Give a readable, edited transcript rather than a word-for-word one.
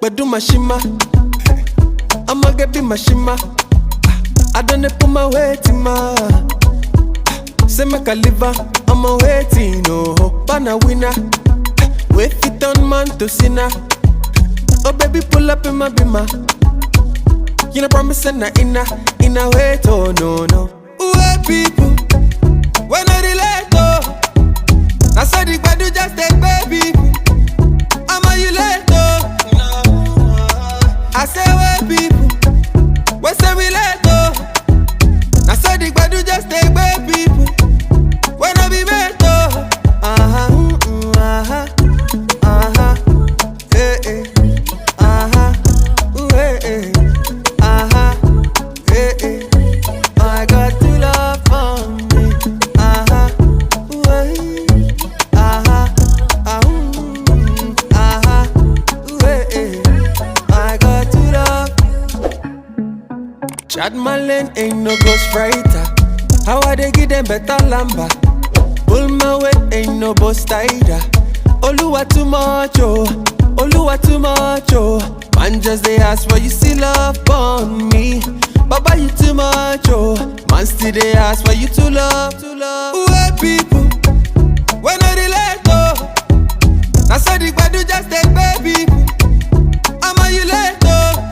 but do my shima. I'ma get be my shima. I done it put my weight in my. Say make a liver, I'm a waiting, no hope and a winner. Wait fit on man to sinner. Oh baby, pull up in my bima. You know promise and in a wait, oh no. Where people, when I relate, oh. I saw the bad do just take baby. I'm a you late, oh. I say where people, when say we late, oh. I saw the bad do just take baby. When I be met, oh. I got to love for me. I got to love. Chad Marlene ain't no ghostwriter. How I they give them better lamba? Pull my weight, ain't no boss either. Oluwa too much, oh. Oluwa too much, oh. Man just they ask why you still love on me. Baba you too much, oh. Man still they ask why you too love. Where people, when I relate, oh. I saw the bad do just take baby. I'm a you late, oh.